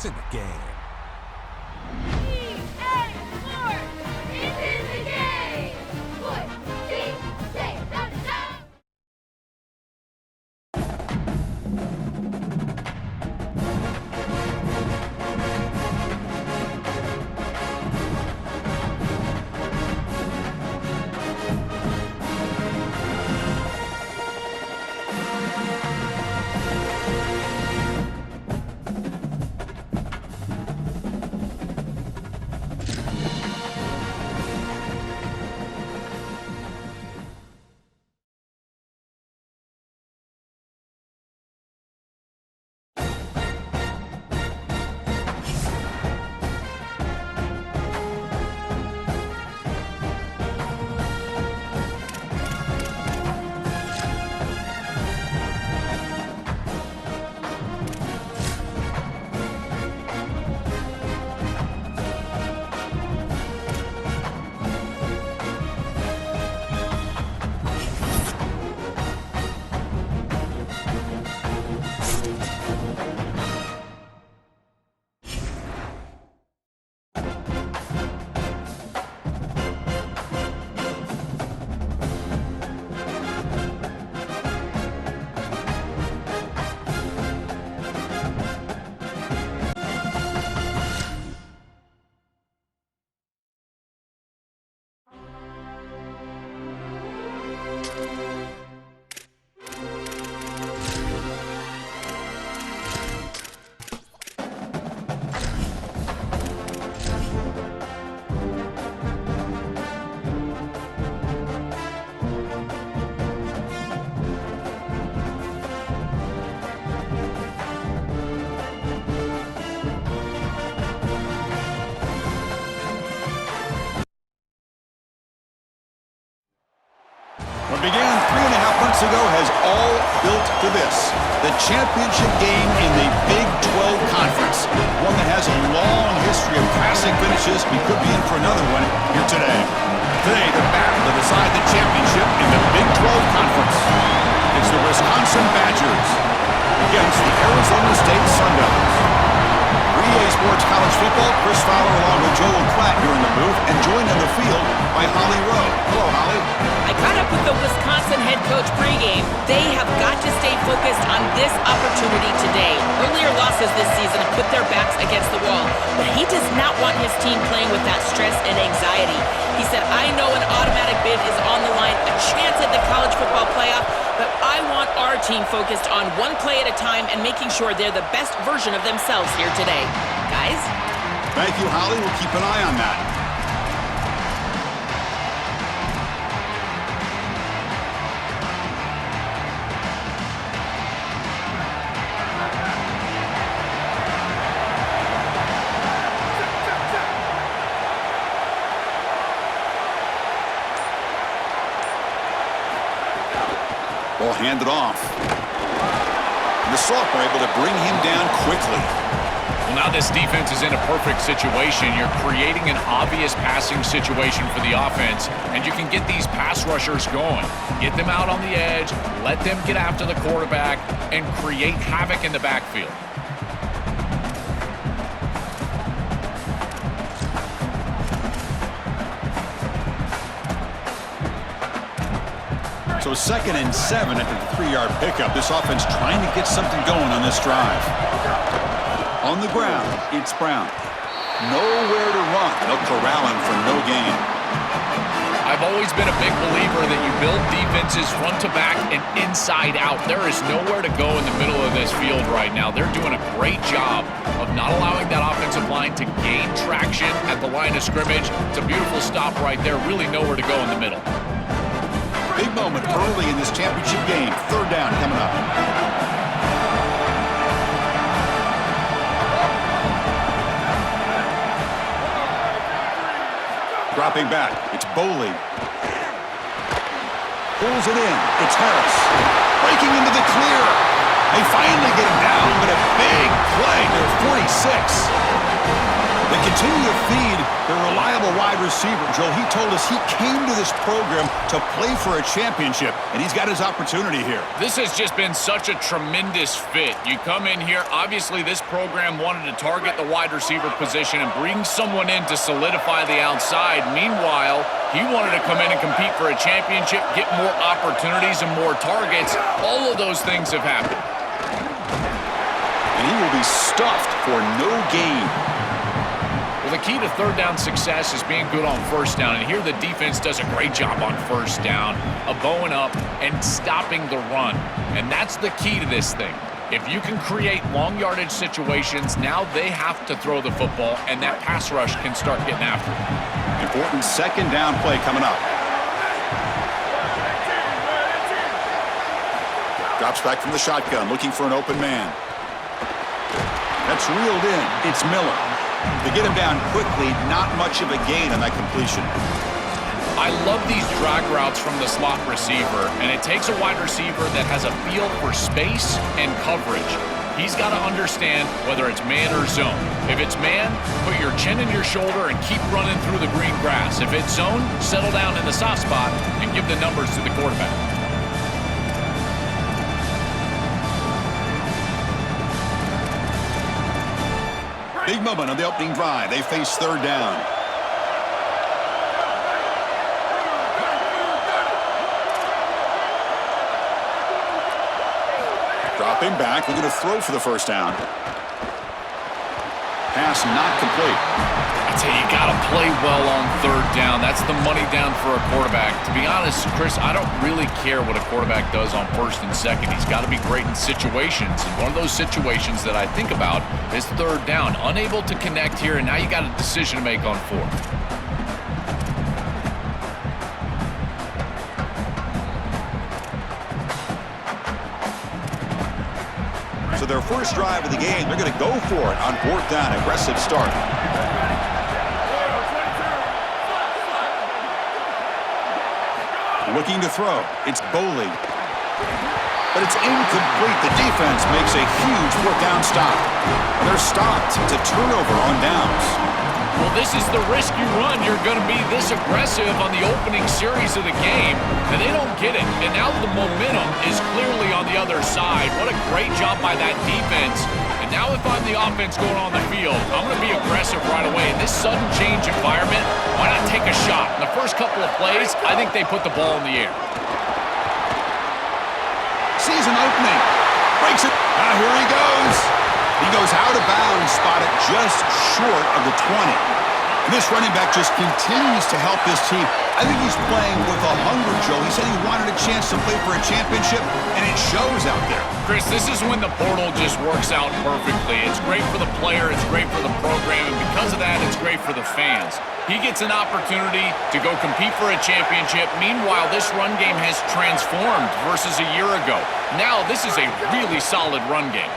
It's in the game. EA Sports is in the game. What? Say, What began 3.5 months ago has all built to this. The championship game in the Big 12 Conference. One that has a long history of classic finishes. We could be in for another one here today. Today, the battle to decide the championship in the Big 12 Conference. It's the Wisconsin Badgers against the Arizona State Sun Devils. EA Sports College Football, Chris Fowler along with Joel Klatt here in the booth, and joined on the field by Holly Rowe. Hello, Holly. I caught up with the Wisconsin head coach pregame. They have got to stay focused on this opportunity today. Earlier losses this season have put their backs against the wall, but he does not want his team playing with that stress and anxiety. He said, I know an automatic bid is on the line, a chance at the college football playoff, but I want our team focused on one play at a time and making sure they're the best version of themselves here today. Guys? Thank you, Holly. We'll keep an eye on that. Ball handed off. And the sophomore able to bring him down quickly. Well, now this defense is in a perfect situation. You're creating an obvious passing situation for the offense, and you can get these pass rushers going. Get them out on the edge, let them get after the quarterback, and create havoc in the backfield. So 2nd and 7 after the 3-yard pickup. This offense trying to get something going on this drive. On the ground, it's Brown. Nowhere to run. They'll corral him for no gain. I've always been a big believer that you build defenses front to back and inside out. There is nowhere to go in the middle of this field right now. They're doing a great job of not allowing that offensive line to gain traction at the line of scrimmage. It's a beautiful stop right there. Really nowhere to go in the middle. Big moment early in this championship game. 3rd down coming up. Dropping back. It's Boley. Pulls it in. It's Harris. Breaking into the clear. They finally get him down, but a big play near 46. They continue to feed the reliable wide receiver. Joel, he told us he came to this program to play for a championship, and he's got his opportunity here. This has just been such a tremendous fit. You come in here, obviously this program wanted to target the wide receiver position and bring someone in to solidify the outside. Meanwhile, he wanted to come in and compete for a championship, get more opportunities and more targets. All of those things have happened. And he will be stuffed for no gain. Well, the key to third down success is being good on first down. And here the defense does a great job on first down of bowing up and stopping the run. And that's the key to this thing. If you can create long yardage situations, now they have to throw the football, and that pass rush can start getting after it. Important second down play coming up. Drops back from the shotgun, looking for an open man. That's reeled in. It's Miller. They get him down quickly, not much of a gain on that completion. I love these drag routes from the slot receiver, and it takes a wide receiver that has a feel for space and coverage. He's got to understand whether it's man or zone. If it's man, put your chin in your shoulder and keep running through the green grass. If it's zone, settle down in the soft spot and give the numbers to the quarterback. Big moment on the opening drive. They face third down. Dropping back, looking to throw for the first down. Pass not complete. I tell you, you got to play well on third down. That's the money down for a quarterback. To be honest, Chris, I don't really care what a quarterback does on first and second. He's got to be great in situations. And one of those situations that I think about is third down. Unable to connect here, and now you got a decision to make on fourth. So their first drive of the game, they're going to go for it on fourth down. Aggressive start. Looking to throw. It's Boley. But it's incomplete. The defense makes a huge fourth down stop. And they're stopped. It's a turnover on downs. Well, this is the risk you run. You're going to be this aggressive on the opening series of the game, and they don't get it. And now the momentum is clearly on the other side. What a great job by that defense. And now if I'm the offense going on the field, I'm going to be aggressive right away. In this sudden change environment, why not take a shot? In the first couple of plays, I think they put the ball in the air. Sees an opening. Breaks it. Now here he goes. He goes out of bounds, spotted just short of the 20. And this running back just continues to help this team. I think he's playing with a hunger, Joe. He said he wanted a chance to play for a championship, and it shows out there. Chris, this is when the portal just works out perfectly. It's great for the player, it's great for the program, and because of that, it's great for the fans. He gets an opportunity to go compete for a championship. Meanwhile, this run game has transformed versus a year ago. Now, this is a really solid run game.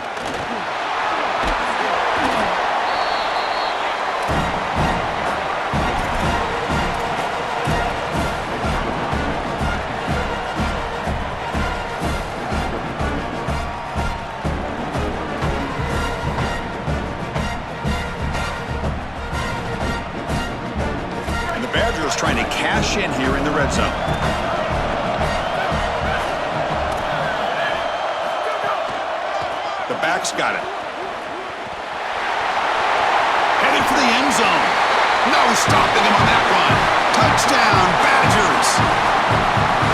Trying to cash in here in the red zone. The back's got it. Headed for the end zone. No stopping him on that run. Touchdown, Badgers.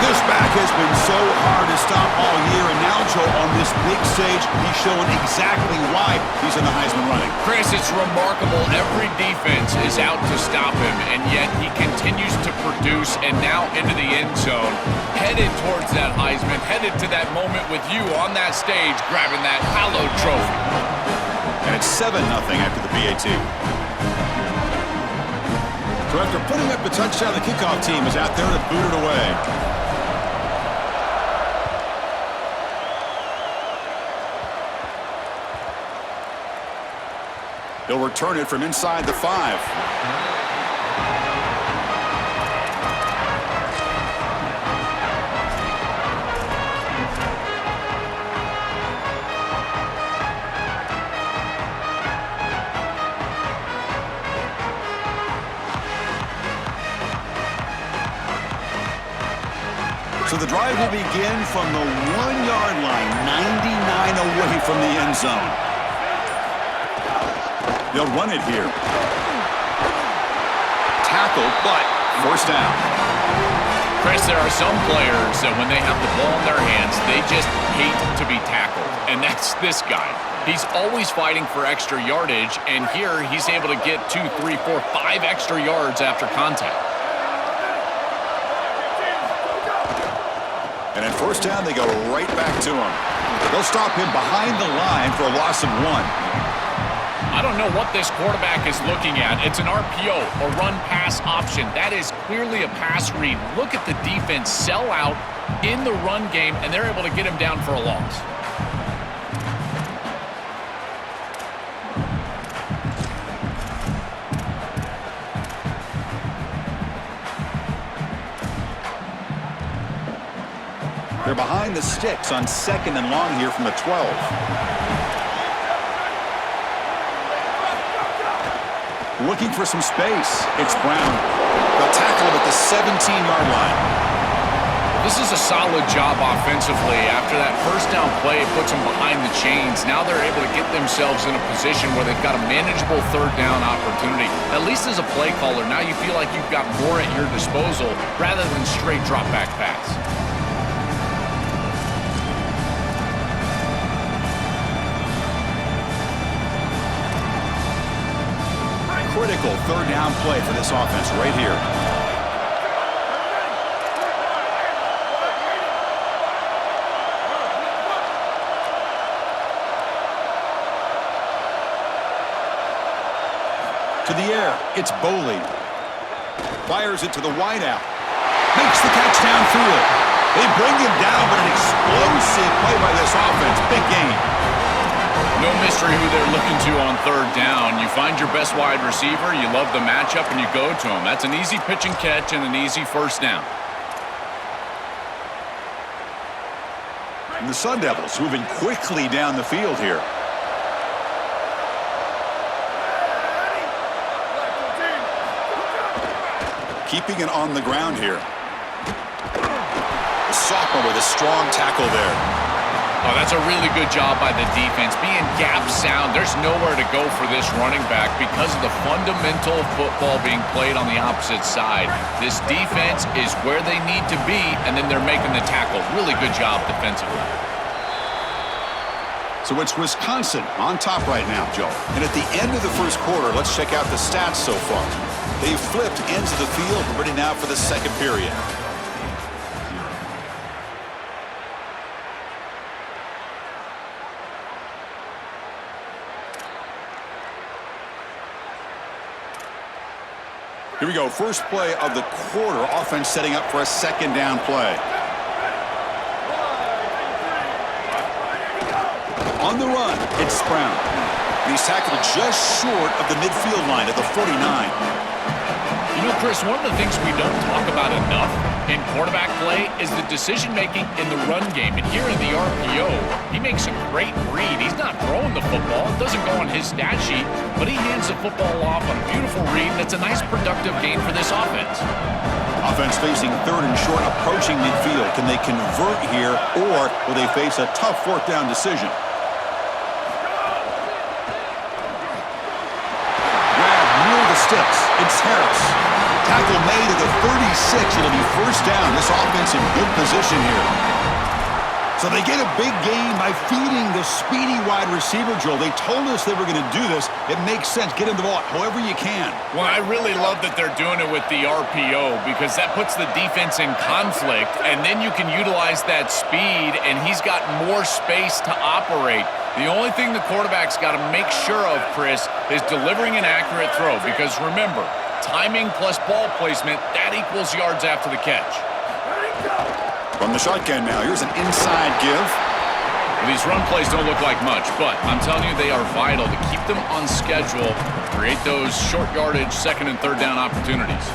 This back has been so hard to stop all year, and now, Joe, on this big stage, he's showing exactly why he's in the Heisman running. Chris, it's remarkable. Every defense is out to stop him, and yet he continues to produce, and now into the end zone, headed towards that Heisman, headed to that moment with you on that stage, grabbing that hallowed trophy. And it's 7-0 after the PAT. So after putting up the touchdown, the kickoff team is out there to boot it away. They'll return it from inside the 5. So the drive will begin from the 1-yard line, 99 away from the end zone. They'll run it here. Tackle, but first down. Chris, there are some players that when they have the ball in their hands, they just hate to be tackled. And that's this guy. He's always fighting for extra yardage, and here he's able to get 2, 3, 4, 5 extra yards after contact. And at first down, they go right back to him. They'll stop him behind the line for a loss of 1. I don't know what this quarterback is looking at. It's an RPO, a run-pass option. That is clearly a pass read. Look at the defense sell out in the run game, and they're able to get him down for a loss. They're behind the sticks on 2nd and long here from the 12. Looking for some space. It's Brown. They'll tackle him at the 17-yard line. This is a solid job offensively. After that first down play, it puts them behind the chains. Now they're able to get themselves in a position where they've got a manageable third down opportunity. At least as a play caller, now you feel like you've got more at your disposal rather than straight drop-back pass. Critical third down play for this offense right here. To the air, it's Boley. Fires it to the wideout. Makes the catch downfield. They bring him down, but an explosive play by this offense. Big game. No mystery who they're looking to on third down. You find your best wide receiver, you love the matchup, and you go to him. That's an easy pitch and catch and an easy first down. And the Sun Devils moving quickly down the field here. Keeping it on the ground here. The sophomore with a strong tackle there. Oh, that's a really good job by the defense. Being gap sound, there's nowhere to go for this running back because of the fundamental football being played on the opposite side. This defense is where they need to be, and then they're making the tackle. Really good job defensively. So it's Wisconsin on top right now, Joe. And at the end of the first quarter, let's check out the stats so far. They've flipped ends of the field, ready now for the second period. Here we go, first play of the quarter. Offense setting up for a second down play. On the run, it's Brown. And he's tackled just short of the midfield line at the 49. You know, Chris, one of the things we don't talk about enough in quarterback play is the decision-making in the run game. And here in the RPO, he makes a great read. He's not throwing the football. It doesn't go on his stat sheet, but he hands the football off on a beautiful read. That's a nice productive gain for this offense. Offense facing third and short, approaching midfield. Can they convert here, or will they face a tough fourth down decision? Grab near the sticks. It's Harris. Tackle made at the 36. It'll be first down. This offense in good position here. So they get a big gain by feeding the speedy wide receiver, Joel. They told us they were going to do this. It makes sense. Get him the ball however you can. Well, I really love that they're doing it with the RPO because that puts the defense in conflict, and then you can utilize that speed, and he's got more space to operate. The only thing the quarterback's got to make sure of, Chris, is delivering an accurate throw because, remember, timing plus ball placement, that equals yards after the catch. From the shotgun now, here's an inside give. These run plays don't look like much, but I'm telling you they are vital to keep them on schedule, create those short yardage second and third down opportunities.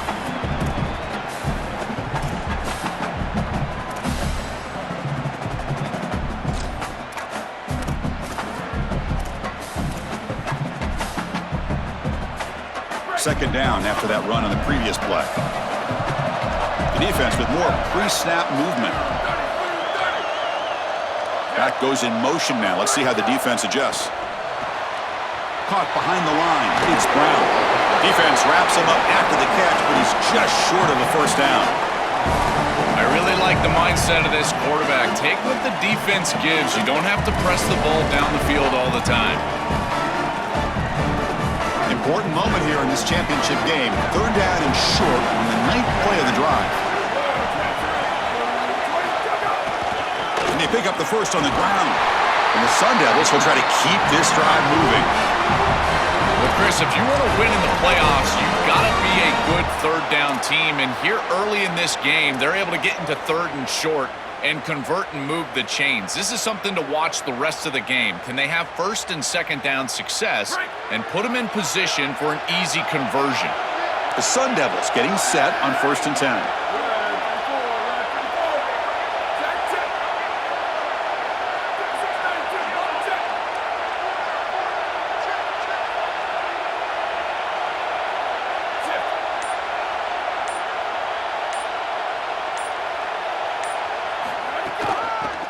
Second down after that run on the previous play. The defense with more pre-snap movement. Back goes in motion now. Let's see how the defense adjusts. Caught behind the line. It's Brown. Defense wraps him up after the catch, but he's just short of a first down. I really like the mindset of this quarterback. Take what the defense gives. You don't have to press the ball down the field all the time. Important moment here in this championship game. Third down and short on the 9th play of the drive. And they pick up the first on the ground. And the Sun Devils will try to keep this drive moving. Well, Chris, if you want to win in the playoffs, you've got to be a good third down team. And here early in this game, they're able to get into third and short and convert and move the chains. This is something to watch the rest of the game. Can they have first and second down success and put them in position for an easy conversion? The Sun Devils getting set on 1st and 10.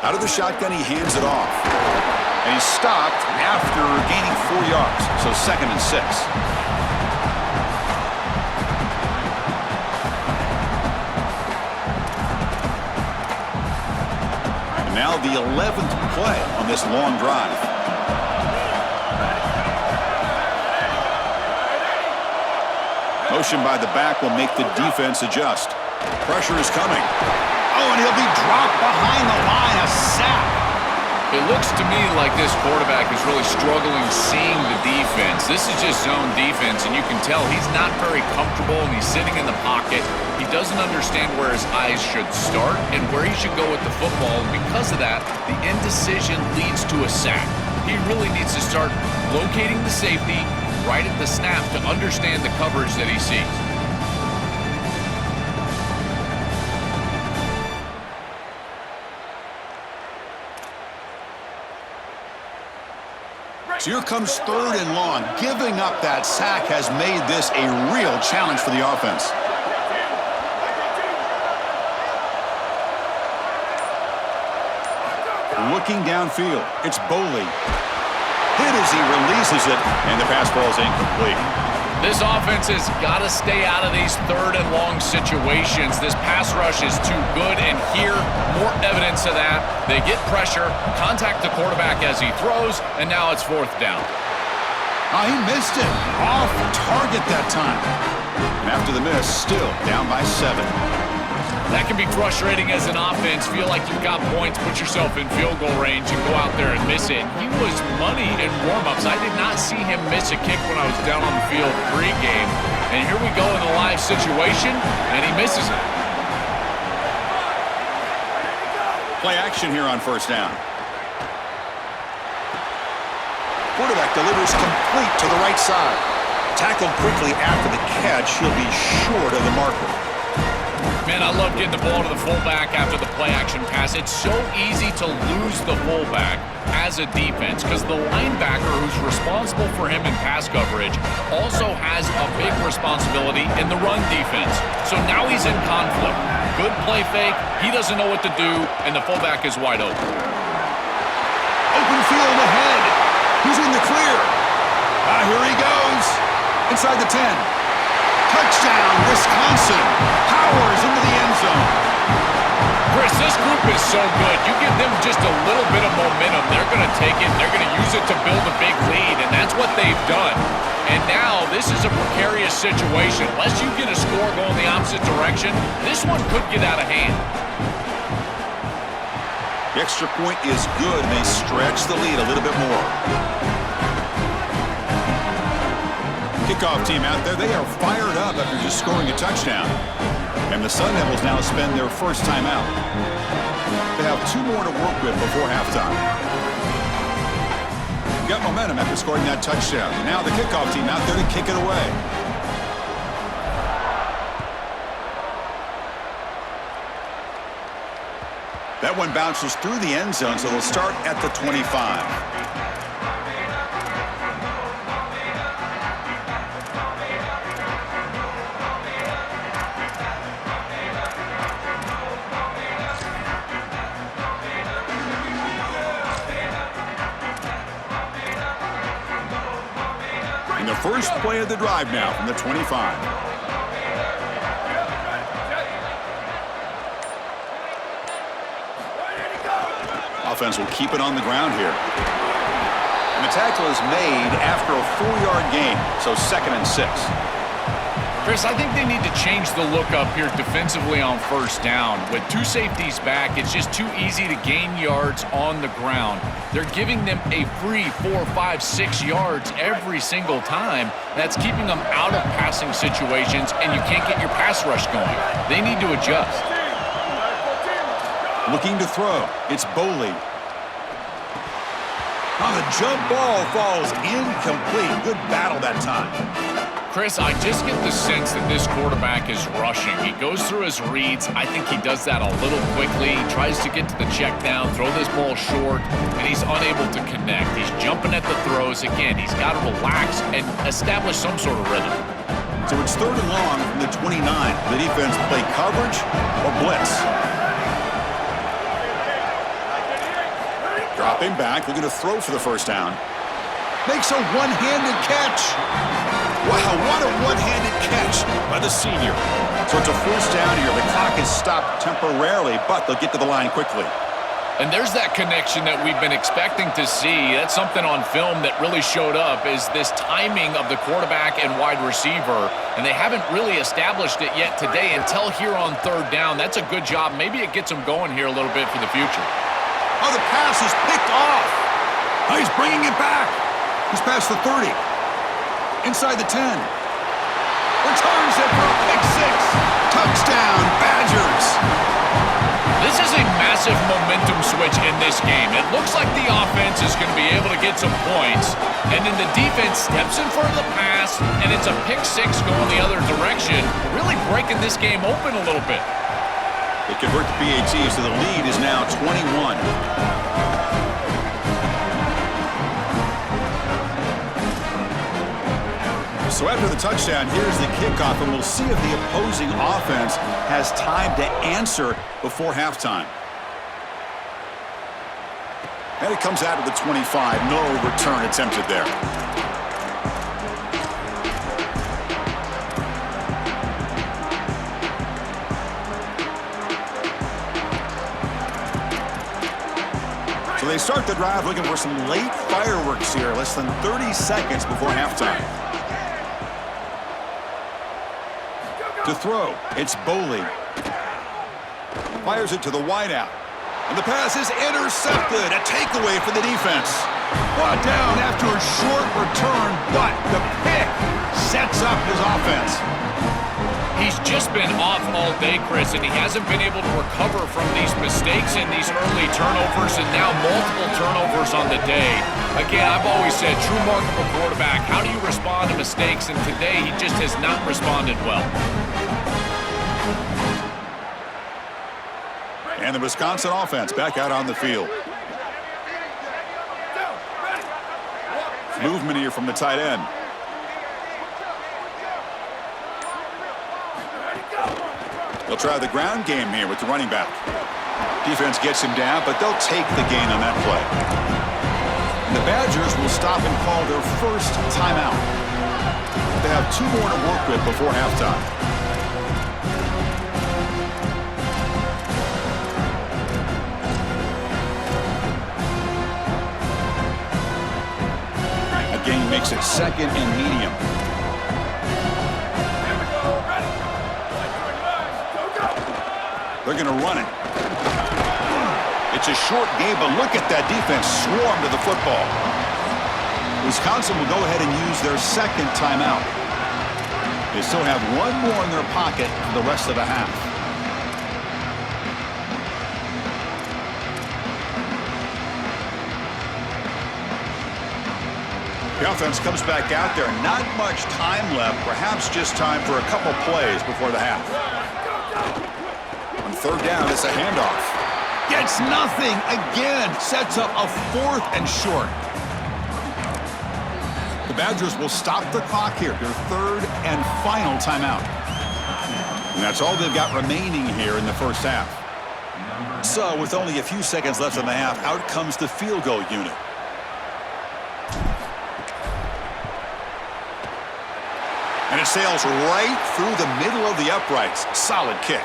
Out of the shotgun, he hands it off. And he's stopped after gaining 4 yards. So 2nd and 6. And now the 11th play on this long drive. Motion by the back will make the defense adjust. Pressure is coming. Oh, and he'll be dropped behind the line. A sack. It looks to me like this quarterback is really struggling seeing the defense. This is just zone defense, and you can tell he's not very comfortable, and he's sitting in the pocket. He doesn't understand where his eyes should start and where he should go with the football, and because of that, the indecision leads to a sack. He really needs to start locating the safety right at the snap to understand the coverage that he sees. So here comes 3rd and long. Giving up that sack has made this a real challenge for the offense. Looking downfield, it's Boley. Hit as he releases it, and the pass ball is incomplete. This offense has got to stay out of these 3rd and long situations. This pass rush is too good, and here, more evidence of that. They get pressure, contact the quarterback as he throws, and now it's 4th down. Oh, he missed it. Off target that time. And after the miss, still down by 7. That can be frustrating as an offense. Feel like you've got points, put yourself in field goal range, and go out there and miss it. He was money in warm-ups. I did not see him miss a kick when I was down on the field pre-game. And here we go in the live situation, and he misses it. Play action here on 1st down. Quarterback delivers complete to the right side. Tackled quickly after the catch. He'll be short of the marker. Man, I love getting the ball to the fullback after the play-action pass. It's so easy to lose the fullback as a defense because the linebacker who's responsible for him in pass coverage also has a big responsibility in the run defense. So now he's in conflict. Good play fake. He doesn't know what to do, and the fullback is wide open. Open field ahead. He's in the clear. Here he goes. Inside the 10. Touchdown, Wisconsin. Powers into the end zone. Chris, this group is so good. You give them just a little bit of momentum, they're going to take it, they're going to use it to build a big lead, and that's what they've done. And now this is a precarious situation. Unless you get a score going the opposite direction, this one could get out of hand. The extra point is good, and they stretch the lead a little bit more. Kickoff team out there, they are fired up after just scoring a touchdown. And the Sun Devils now spend their first timeout. They have 2 more to work with before halftime. Got momentum after scoring that touchdown. Now the kickoff team out there to kick it away. That one bounces through the end zone, so they'll start at the 25. the first play of the drive now from the 25. Offense will keep it on the ground here. And the tackle is made after a 4-yard gain, so 2nd and 6. Chris, I think they need to change the look up here defensively on first down. With 2 safeties back, it's just too easy to gain yards on the ground. They're giving them a free 4, 5, 6 yards every single time. That's keeping them out of passing situations, and you can't get your pass rush going. They need to adjust. Looking to throw. It's Boley. On the jump ball falls incomplete. Good battle that time. Chris, I just get the sense that this quarterback is rushing. He goes through his reads. I think he does that a little quickly. He tries to get to the check down, throw this ball short, and he's unable to connect. He's jumping at the throws. Again, he's got to relax and establish some sort of rhythm. So it's 3rd and long from the 29. The defense play coverage or blitz. Dropping back, looking to throw for the first down. Makes a one-handed catch. Wow, what a one-handed catch by the senior. So it's a 4th down here. The clock is stopped temporarily, but they'll get to the line quickly. And there's that connection that we've been expecting to see. That's something on film that really showed up, is this timing of the quarterback and wide receiver. And they haven't really established it yet today until here on 3rd down. That's a good job. Maybe it gets them going here a little bit for the future. Oh, the pass is picked off. Oh, he's bringing it back. He's past the 30. Inside the 10. Returns it for a pick 6. Touchdown, Badgers. This is a massive momentum switch in this game. It looks like the offense is going to be able to get some points, and then the defense steps in front of the pass, and it's a pick 6 going the other direction, really breaking this game open a little bit. They convert the PAT, so the lead is now 21. So after the touchdown, here's the kickoff, and we'll see if the opposing offense has time to answer before halftime. And it comes out of the 25. No return attempted there. So they start the drive looking for some late fireworks here, less than 30 seconds before halftime. To throw, it's Boley. Fires it to the wideout. And the pass is intercepted. A takeaway for the defense. Brought down after a short return, but the pick sets up his offense. He's just been off all day, Chris, and he hasn't been able to recover from these mistakes and these early turnovers, and now multiple turnovers on the day. Again, I've always said, true mark of a quarterback, how do you respond to mistakes? And today, he just has not responded well. And the Wisconsin offense back out on the field. Movement here from the tight end. They'll try the ground game here with the running back. Defense gets him down, but they'll take the gain on that play. And the Badgers will stop and call their first timeout. They have 2 more to work with before halftime. Gain makes it 2nd and medium. They're going to run it. It's a short game, but look at that defense swarm to the football. Wisconsin will go ahead and use their 2nd timeout. They still have 1 more in their pocket for the rest of the half. The offense comes back out there. Not much time left. Perhaps just time for a couple plays before the half. On 3rd down, it's a handoff. Gets nothing again. Sets up a 4th and short. The Badgers will stop the clock here. Their 3rd and final timeout. And that's all they've got remaining here in the first half. So with only a few seconds left in the half, out comes the field goal unit. sails right through the middle of the uprights. Solid kick.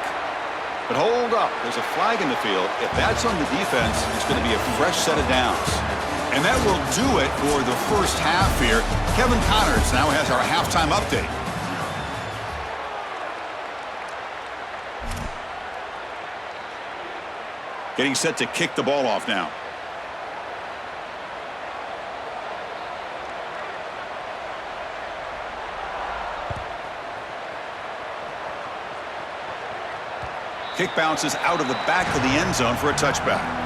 But hold up. There's a flag in the field. If that's on the defense, it's going to be a fresh set of downs. And that will do it for the first half here. Kevin Connors now has our halftime update. Getting set to kick the ball off now. Kick bounces out of the back of the end zone for a touchback.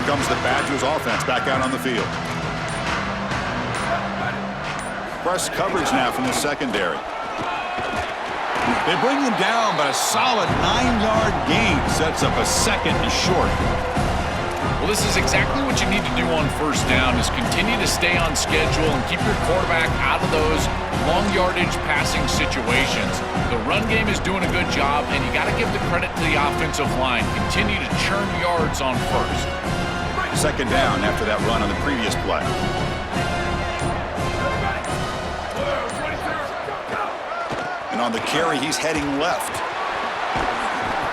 Comes the Badgers offense back out on the field. Press coverage now from the secondary. They bring him down, but a solid 9-yard gain sets up a second and short. Well, this is exactly what you need to do on first down, is continue to stay on schedule and keep your quarterback out of those long yardage passing situations. The run game is doing a good job, and you got to give the credit to the offensive line. Continue to churn yards on first. Second down after that run on the previous play. And on the carry, he's heading left.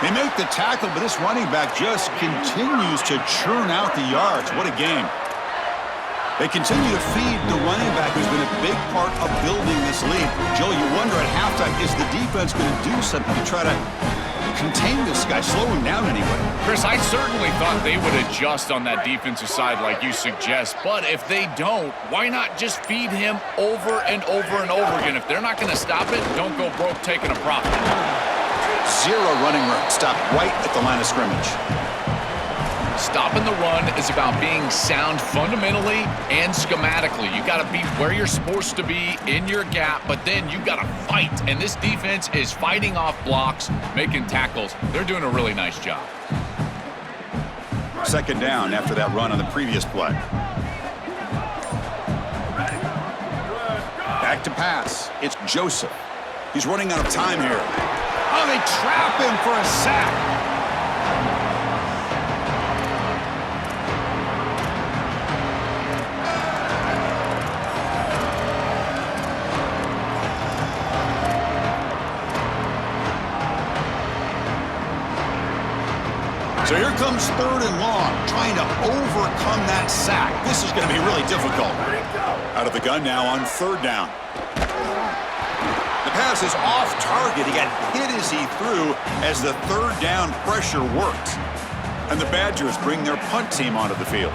They make the tackle, but this running back just continues to churn out the yards. What a game. They continue to feed the running back who's been a big part of building this lead. Joe, you wonder at halftime, is the defense going to do something to try to contain this guy, slow him down anyway? Chris, I certainly thought they would adjust on that defensive side like you suggest, but if they don't, why not just feed him over and over and over again? If they're not going to stop it, don't go broke taking a profit. Zero running room. Stop right at the line of scrimmage. Stopping the run is about being sound fundamentally and schematically. You got to be where you're supposed to be in your gap, but then you got to fight. And this defense is fighting off blocks, making tackles. They're doing a really nice job. Second down after that run on the previous play. Back to pass. It's Joseph. He's running out of time here. Oh, they trap him for a sack. So here comes third and long, trying to overcome that sack. This is going to be really difficult. Out of the gun now on third down. The pass is off target. He got hit as he threw as the third down pressure worked. And the Badgers bring their punt team onto the field.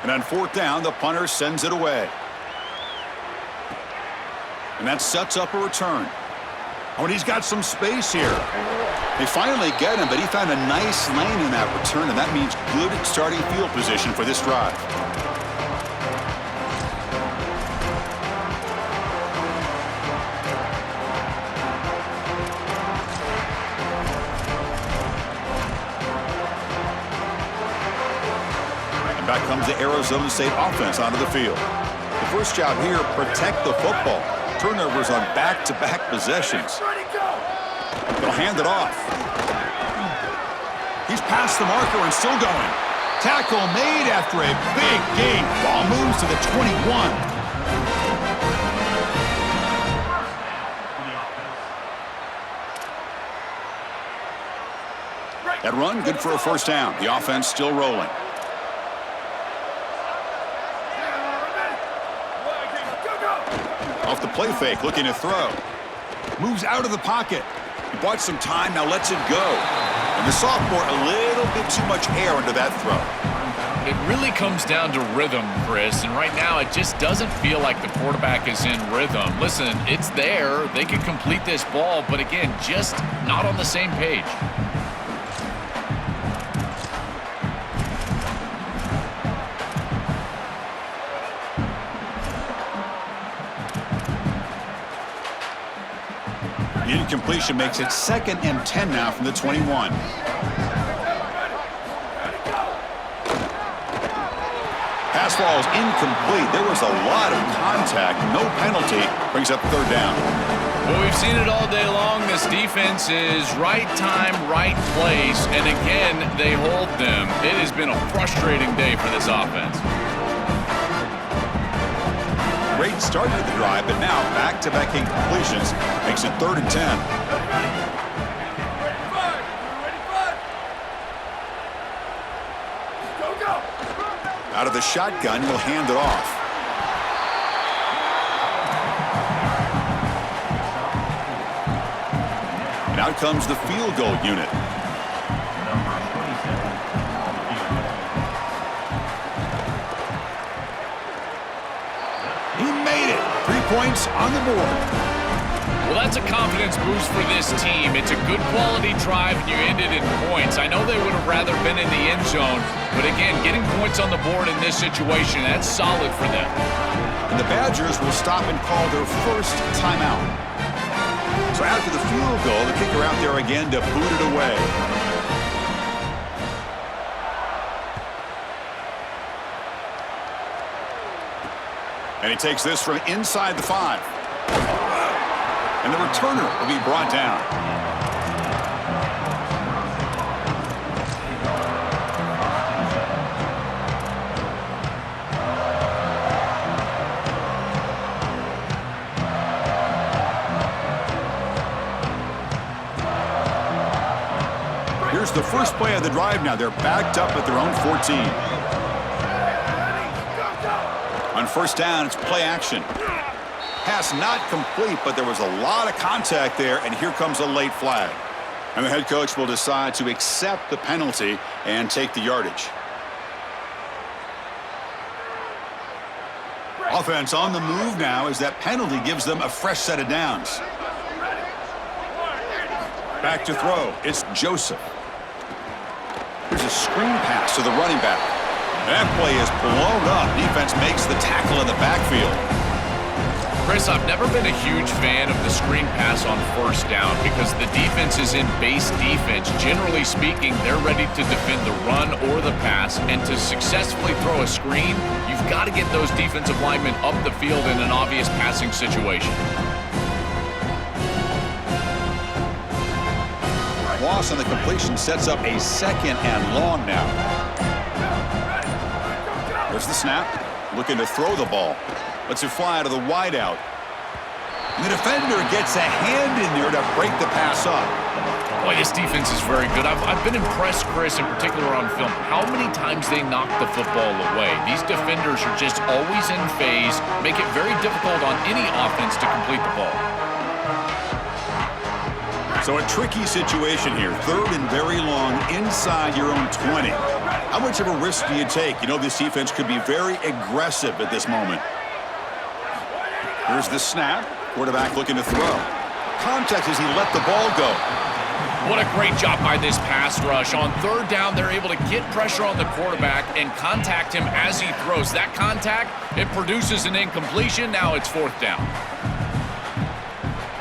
And on fourth down, the punter sends it away. And that sets up a return. Oh, and he's got some space here. They finally get him, but he found a nice lane in that return, and that means good starting field position for this drive. And back comes the Arizona State offense onto the field. The first job here, protect the football. Turnovers on back-to-back possessions. They'll hand it off. He's past the marker and still going. Tackle made after a big gain. Ball moves to the 21. That run, good for a first down. The offense still rolling. Off the play fake, looking to throw. Moves out of the pocket. He bought some time, now lets it go. And the sophomore, a little bit too much air into that throw. It really comes down to rhythm, Chris, and right now it just doesn't feel like the quarterback is in rhythm. Listen, it's there. They can complete this ball, but again, just not on the same page. Incompletion makes it 2nd and 10 now from the 21. Pass ball is incomplete. There was a lot of contact. No penalty. Brings up 3rd down. Well, we've seen it all day long. This defense is right time, right place, and again, they hold them. It has been a frustrating day for this offense. Great start to the drive, but now back-to-back incompletions makes it 3rd and 10. Out of the shotgun, he'll hand it off. And out comes the field goal unit. He made it. 3 points on the board. Well, that's a confidence boost for this team. It's a good quality drive, and you ended in points. I know they would have rather been in the end zone, but again, getting points on the board in this situation, that's solid for them. And the Badgers will stop and call their first timeout. So after the field goal, the kicker out there again to boot it away. And he takes this from inside the 5. And the returner will be brought down. Here's the first play of the drive now. They're backed up at their own 14. On 1st down, it's play action. Pass not complete, but there was a lot of contact there, and here comes a late flag. And the head coach will decide to accept the penalty and take the yardage. Offense on the move now as that penalty gives them a fresh set of downs. Back to throw. It's Joseph. Here's a screen pass to the running back. That play is blown up. Defense makes the tackle in the backfield. Chris, I've never been a huge fan of the screen pass on 1st down because the defense is in base defense. Generally speaking, they're ready to defend the run or the pass, and to successfully throw a screen, you've got to get those defensive linemen up the field in an obvious passing situation. Loss on the completion sets up a 2nd and long now. There's the snap. Looking to throw the ball. Lets it fly to the wideout. And the defender gets a hand in there to break the pass up. Boy, this defense is very good. I've been impressed, Chris, in particular on film, how many times they knock the football away. These defenders are just always in phase, make it very difficult on any offense to complete the ball. So a tricky situation here. 3rd and very long inside your own 20. How much of a risk do you take? You know this defense could be very aggressive at this moment. Here's the snap. Quarterback looking to throw. Contact as he let the ball go. What a great job by this pass rush. On 3rd down, they're able to get pressure on the quarterback and contact him as he throws. That contact, it produces an incompletion. Now it's 4th down.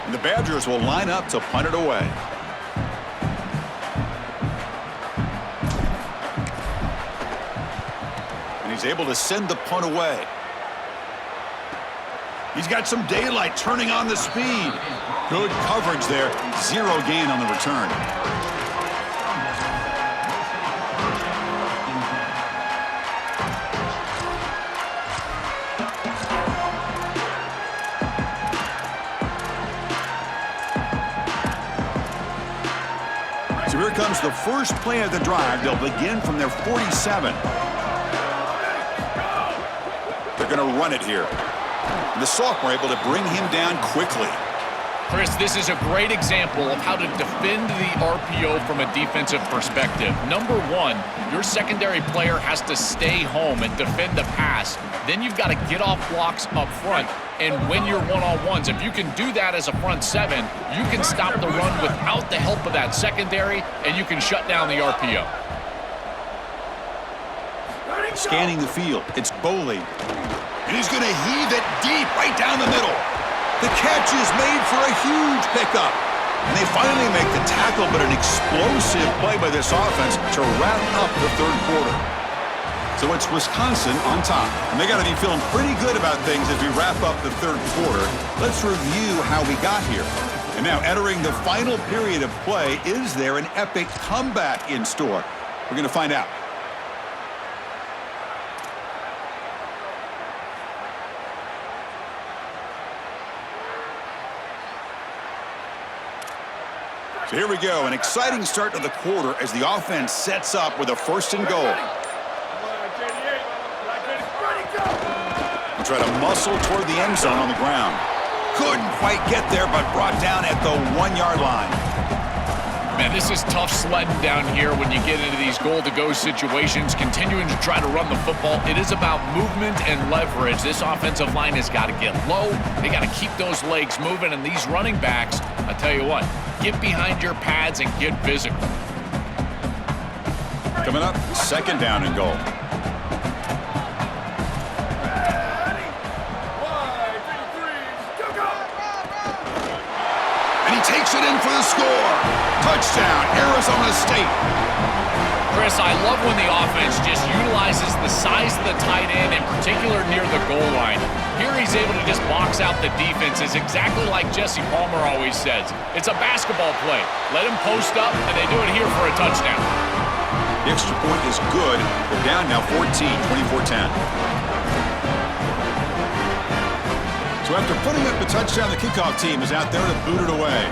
And the Badgers will line up to punt it away. And he's able to send the punt away. He's got some daylight turning on the speed. Good coverage there. 0 gain on the return. So here comes the first play of the drive. They'll begin from their 47. They're going to run it here. The sophomore able to bring him down quickly. Chris, this is a great example of how to defend the RPO from a defensive perspective. Number 1, your secondary player has to stay home and defend the pass. Then you've got to get off blocks up front and win your one-on-ones. If you can do that as a front 7, you can stop the run without the help of that secondary, and you can shut down the RPO. Scanning the field, it's Boley. And he's going to heave it deep right down the middle. The catch is made for a huge pickup. And they finally make the tackle, but an explosive play by this offense to wrap up the third quarter. So it's Wisconsin on top. And they got to be feeling pretty good about things as we wrap up the third quarter. Let's review how we got here. And now entering the final period of play, is there an epic comeback in store? We're going to find out. So here we go, an exciting start to the quarter as the offense sets up with a 1st and goal. We'll try to muscle toward the end zone on the ground. Couldn't quite get there, but brought down at the 1-yard line. Man, this is tough sledding down here when you get into these goal-to-go situations, continuing to try to run the football. It is about movement and leverage. This offensive line has got to get low. They got to keep those legs moving, and these running backs, I tell you what, get behind your pads and get physical. Coming up, 2nd down and goal. And he takes it in for the score. Touchdown, Arizona State. Chris, I love when the offense just utilizes the size of the tight end, in particular near the goal line. Here he's able to just box out the defense. It's exactly like Jesse Palmer always says. It's a basketball play. Let him post up, and they do it here for a touchdown. The extra point is good. They're down now 14, 24-10. So after putting up the touchdown, the kickoff team is out there to boot it away.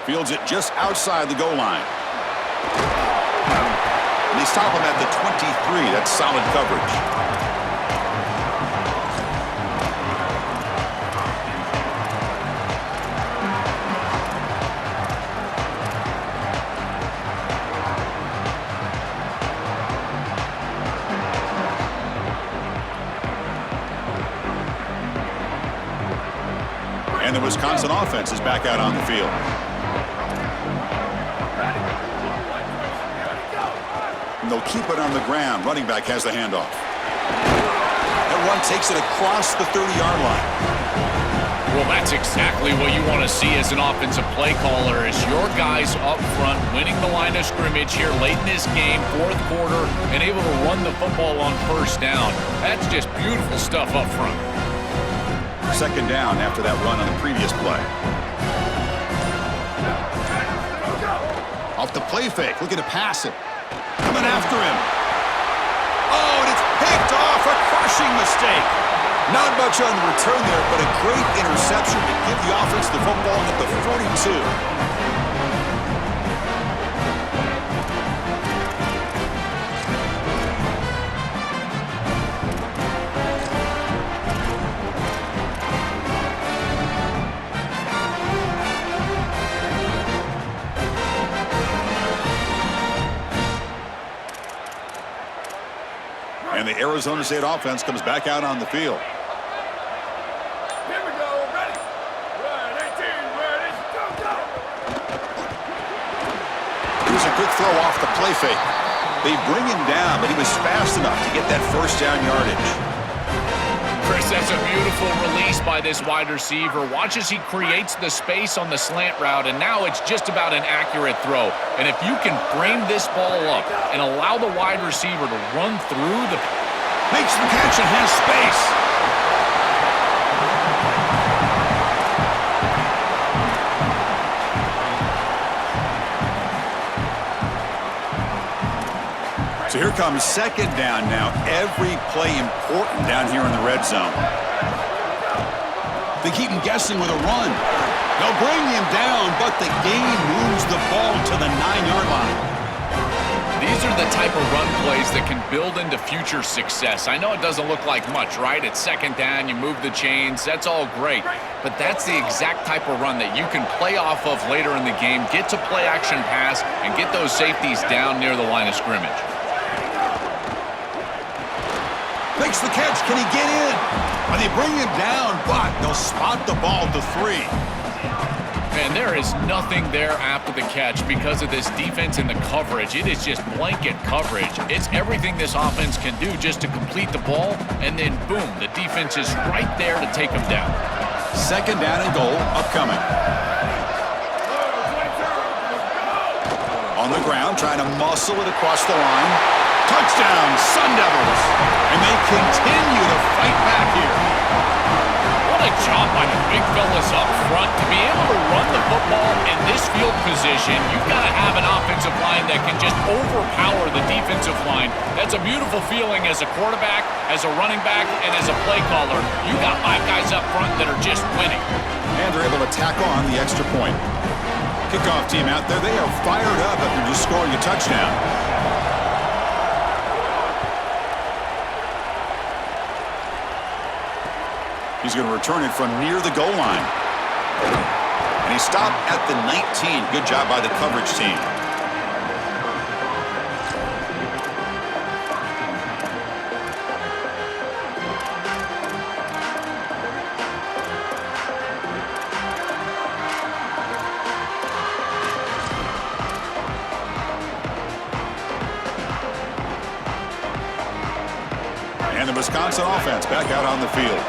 Fields it just outside the goal line. And they stop him at the 23. That's solid coverage. And the Wisconsin offense is back out on the field. And they'll keep it on the ground. Running back has the handoff. That run takes it across the 30-yard line. Well, that's exactly what you want to see as an offensive play caller, is your guys up front winning the line of scrimmage here late in this game, 4th quarter, and able to run the football on 1st down. That's just beautiful stuff up front. 2nd down after that run on the previous play. Off the play fake, looking to pass it. Coming after him. Oh, and it's picked off. A crushing mistake. Not much on the return there, but a great interception to give the offense the football at the 42. And the Arizona State offense comes back out on the field. Here we go, ready. Run, 18, ready, go, go. Here's a quick throw off the play fake. They bring him down, but he was fast enough to get that 1st down yardage. Chris, that's a beautiful release by this wide receiver. Watch as he creates the space on the slant route, and now it's just about an accurate throw. And if you can frame this ball up and allow the wide receiver to run through the... Makes the catch and has space. So here comes 2nd down now. Every play important down here in the red zone. They keep him guessing with a run. They'll bring him down, but the game moves the ball to the 9-yard line. These are the type of run plays that can build into future success. I know it doesn't look like much, right? It's 2nd down, you move the chains, that's all great. But that's the exact type of run that you can play off of later in the game, get to play action pass, and get those safeties down near the line of scrimmage. Makes the catch. Can he get in? And they bring him down, but they'll spot the ball to 3. Man, there is nothing there after the catch because of this defense and the coverage. It is just blanket coverage. It's everything this offense can do just to complete the ball, and then boom, the defense is right there to take them down. Second down and goal upcoming. On the ground, trying to muscle it across the line. Touchdown, Sun Devils! And they continue to fight back here. What a job by the big fellas up front. To be able to run the football in this field position, you've got to have an offensive line that can just overpower the defensive line. That's a beautiful feeling as a quarterback, as a running back, and as a play caller. You got 5 guys up front that are just winning. And they're able to tack on the extra point. Kickoff team out there, they are fired up after just scoring a touchdown. He's going to return it from near the goal line. And he stopped at the 19. Good job by the coverage team. And the Wisconsin offense back out on the field.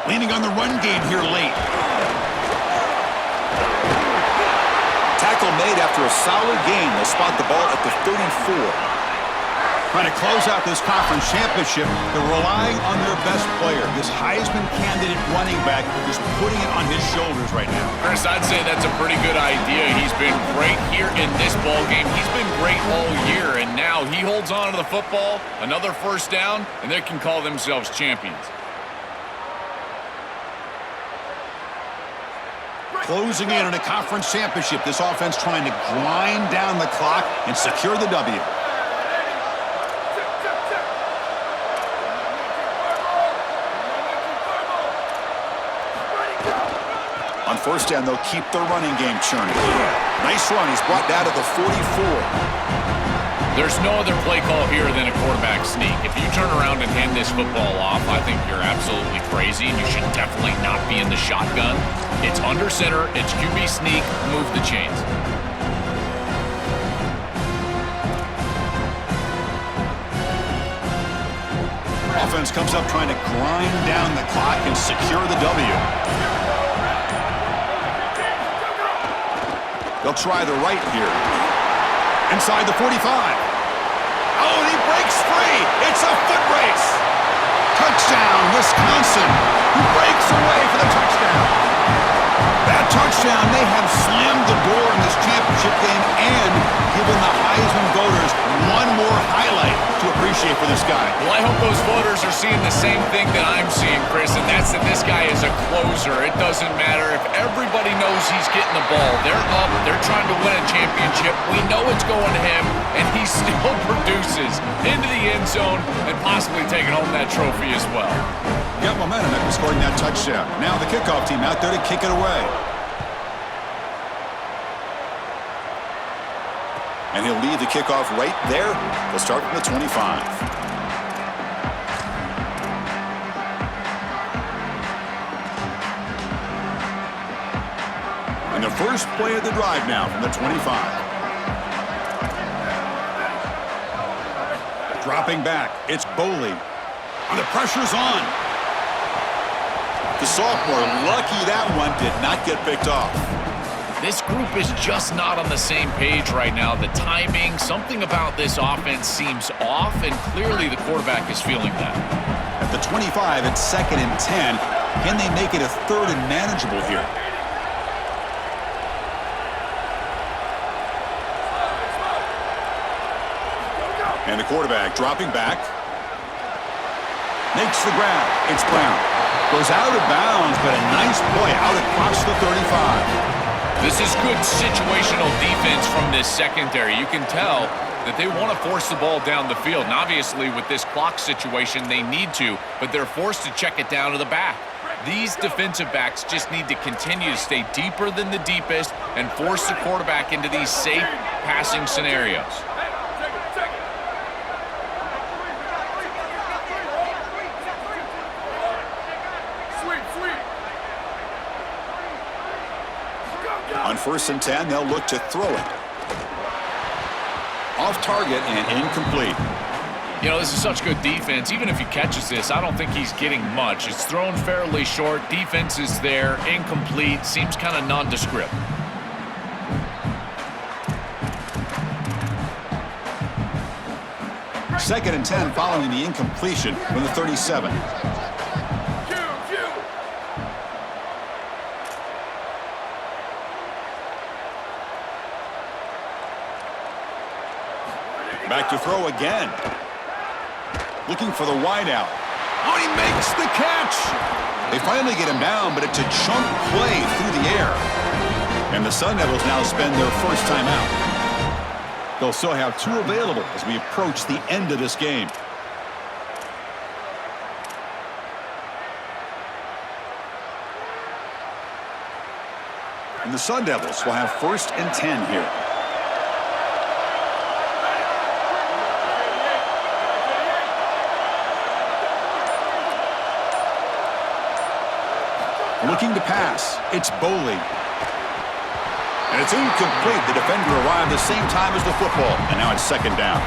Leaning on the run game here late. Tackle made after a solid gain. They'll spot the ball at the 34. Trying to close out this conference championship, they're relying on their best player, this Heisman candidate running back, just putting it on his shoulders right now. Chris, I'd say that's a pretty good idea. He's been great here in this ball game. He's been great all year, and now he holds on to the football, another first down, and they can call themselves champions. Closing in on a conference championship, this offense trying to grind down the clock and secure the W. On first down, they'll keep their running game churning. Nice run. He's brought down to the 44. There's no other play call here than a quarterback sneak. If you turn around and hand this football off, I think you're absolutely crazy, and you should definitely not be in the shotgun. It's under center, it's QB sneak, move the chains. Offense comes up trying to grind down the clock and secure the W. They'll try the right here. Inside the 45. Oh, and he breaks free. It's a foot race. Touchdown, Wisconsin, who breaks away for the touchdown. That touchdown may have slammed the door in this championship game and given the Heisman voters one more highlight to appreciate for this guy. Well, I hope those voters are seeing the same thing that I'm seeing, Chris, and that's that this guy is a closer. It doesn't matter if everybody knows he's getting the ball. They're up, they're trying to win a championship. We know it's going to him, and he still produces into the end zone and possibly taking home that trophy as well. Got momentum after scoring that touchdown. Now the kickoff team out there to kick it away. And he'll lead the kickoff right there. They'll start from the 25. And the first play of the drive now from the 25. Dropping back, it's Boley. And the pressure's on. The sophomore, lucky that one did not get picked off. This group is just not on the same page right now. The timing, something about this offense seems off, and clearly the quarterback is feeling that. At the 25, it's 2nd and 10. Can they make it a 3rd and manageable here? And the quarterback dropping back. Makes the grab. It's Brown. Goes out of bounds, but a nice play out across the 35. This is good situational defense from this secondary. You can tell that they want to force the ball down the field. And obviously, with this clock situation, they need to, but they're forced to check it down to the back. These defensive backs just need to continue to stay deeper than the deepest and force the quarterback into these safe passing scenarios. Sweep. On 1st and 10, they'll look to throw it. Off target and incomplete. You know, this is such good defense. Even if he catches this, I don't think he's getting much. It's thrown fairly short. Defense is there. Incomplete. Seems kind of nondescript. Second and 10 following the incompletion from the 37. Back to throw again. Looking for the wideout. Oh, he makes the catch! They finally get him down, but it's a chunk play through the air. And the Sun Devils now spend their first time out. They'll still have 2 available as we approach the end of this game. And the Sun Devils will have 1st and 10 here. Looking to pass. It's Boley. And it's incomplete. The defender arrived the same time as the football. And now it's 2nd down.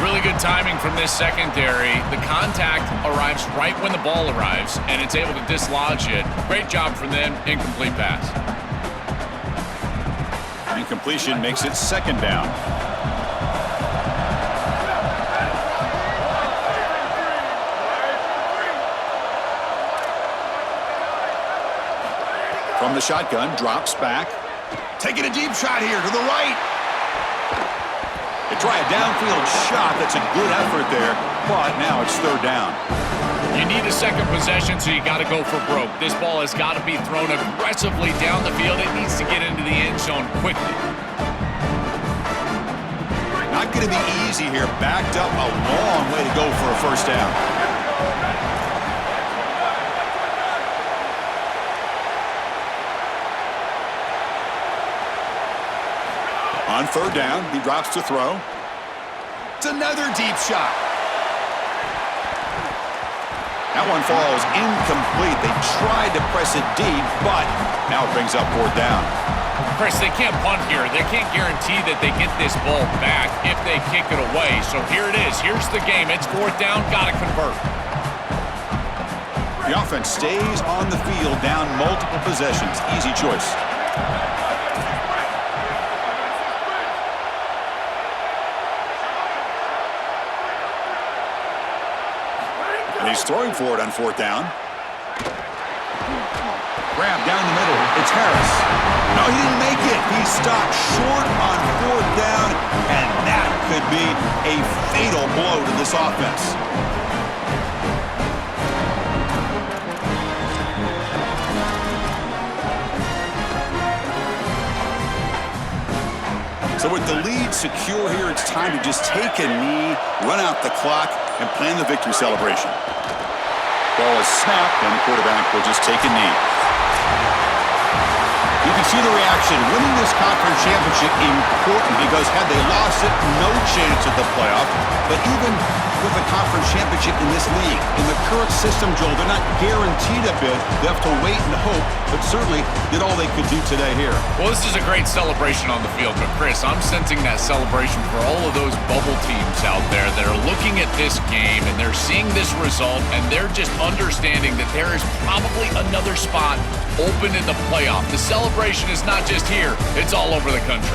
Really good timing from this secondary. The contact arrives right when the ball arrives, and it's able to dislodge it. Great job from them. Incomplete pass. Incompletion makes it 2nd down. From the shotgun, drops back. Taking a deep shot here to the right. They try a downfield shot. That's a good effort there, but now it's 3rd down. You need a second possession, so you got to go for broke. This ball has got to be thrown aggressively down the field. It needs to get into the end zone quickly. Not going to be easy here. Backed up a long way to go for a 1st down. On 3rd down, he drops to throw. It's another deep shot. That one falls incomplete. They tried to press it deep, but now it brings up 4th down. Chris, they can't punt here. They can't guarantee that they get this ball back if they kick it away. So here it is. Here's the game. It's 4th down. Got to convert. The offense stays on the field, down multiple possessions. Easy choice. He's throwing for it on 4th down. Grab down the middle. It's Harris. No, he didn't make it. He stopped short on 4th down, and that could be a fatal blow to this offense. So with the lead secure here, it's time to just take a knee, run out the clock, and plan the victory celebration. Ball is snapped, and the quarterback will just take a knee. You can see the reaction. Winning this conference championship important because had they lost it, no chance at the playoff. But even with the conference championship in this league, in the current system, Joel, they're not guaranteed a bid. They have to wait and hope, but certainly did all they could do today here. Well, this is a great celebration on the field, but Chris, I'm sensing that celebration for all of those bubble teams out there that are looking at this game and they're seeing this result and they're just understanding that there is probably another spot open in the playoff. The celebration is not just here, it's all over the country.